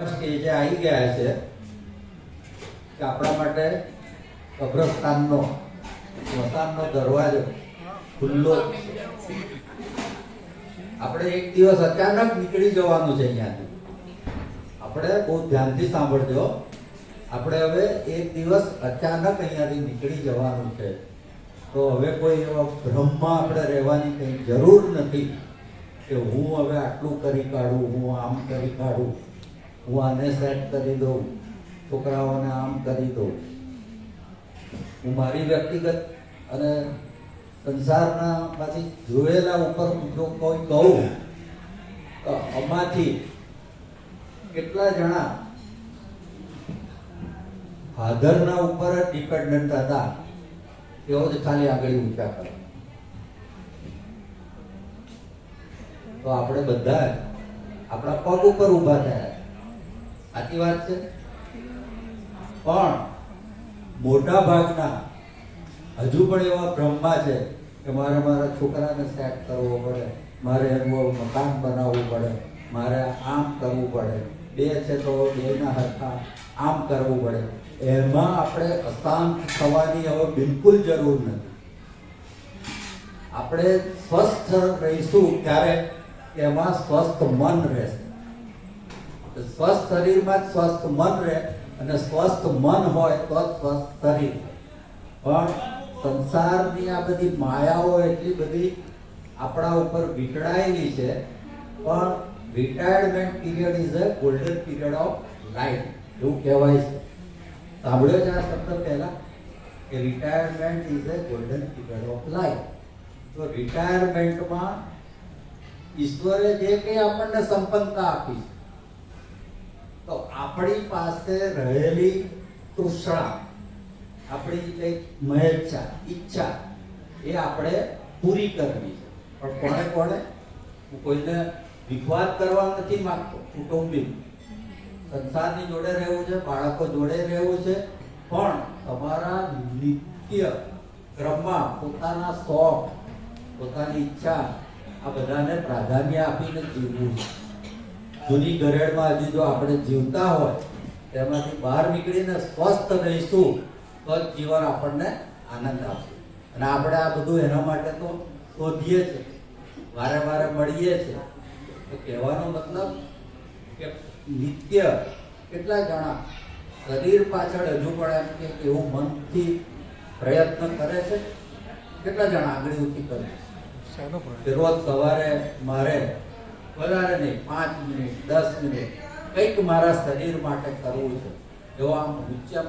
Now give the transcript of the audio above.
સ્ટેજે આવી ગયા છે કે આપણા માટે કબ્રસ્તાનનો સ્મશાનનો દરવાજો ખુલ્લો છે. આપણે એક દિવસ અચાનક નીકળી જવાનું છે અહીંયાથી. આપણે બહુ ધ્યાનથી સાંભળજો. આપણે હવે એક દિવસ અચાનક અહીંયાથી નીકળી જવાનું છે. તો હવે કોઈ એવા ભ્રમમાં આપણે રહેવાની કંઈ જરૂર નથી કે હું હવે આટલું કરી કાઢું, હું આમ કરી કાઢું, હું આને સેટ કરી દઉં, છોકરાઓને આમ કરી દઉં. હું મારી વ્યક્તિગત અને સંસારના માંથી જોયેલા ઉપર જો કોઈ કહું તો આમાંથી કેટલા જણા ફાધરના ઉપર જ ડિપેન્ડન્ટ હતા તેઓ જ ખાલી આગળ ઊંચા કરે. તો આપણે બધા આપણા પગ ઉપર ઊભા થયા. સાચી વાત છે. પણ મોટા ભાગના હજુ પણ એવા ભ્રમમાં છે કે મારે મારા છોકરાને સેટ કરવો પડે, મારે એનું મકાન બનાવવું પડે, મારે આમ કરવું પડે, બે છે તો બેના હરખા આમ કરવું પડે. એમાં આપણે અશાંત થવાની હવે બિલકુલ જરૂર નથી. આપણે સ્વસ્થ રહીશું ત્યારે એમાં સ્વસ્થ મન રહેશે. સ્વસ્થ શરીરમાં જ સ્વસ્થ મન રહે અને સ્વસ્થ મન હોય તો જ સ્વસ્થ શરીર. પણ સંસારની આ બધી માયાઓ એટલી બધી આપણા ઉપર વીંટળાયેલી છે. પણ retirement period is a golden period of life એવું કહેવાય છે. સાંભળ્યો છે આ શબ્દ પહેલા કે retirement is a golden period of life. તો રિટાયરમેન્ટમાં ઈશ્વરે જે કંઈ આપણને સંપન્નતા આપી છે તો આપણી પાસે રહેલી તૃષ્ણા, આપણી કઈક મહેચ્છા, ઈચ્છા એ આપણે પૂરી કરવી છે. પણ કોને કોને? હું કોઈને વિખવાદ કરવા નથી માંગતો. કુટુંબી સંસારની જોડે રહેવું છે, બાળકો જોડે રહેવું છે, પણ તમારા નિત્ય ક્રમમાં પોતાના શોખ, પોતાની ઈચ્છા આ બધાને પ્રાધાન્ય આપીને જીવવું છે. જૂની ઘરેડમાં હજી જો આપણે જીવતા હોય તેમાંથી બહાર નીકળીને સ્વસ્થ રહીશું તો જ જીવન આપણને આનંદ આપશે. અને આપણે આ બધું એના માટે તો શોધીએ છીએ, વારે વારે મળીએ છીએ. તો કહેવાનો મતલબ કે નિત્ય કેટલા જણા શરીર પાછળ હજુ પણ એમ કે એવું મનથી પ્રયત્ન કરે છે? કેટલા જણા આગળ ઊંચી કરે છે? રોજ સવારે મારે વધારે નહીં 5 મિનિટ 10 મિનિટ કંઈક મારા શરીર માટે કરવું છે. જો આમ ઊંચમ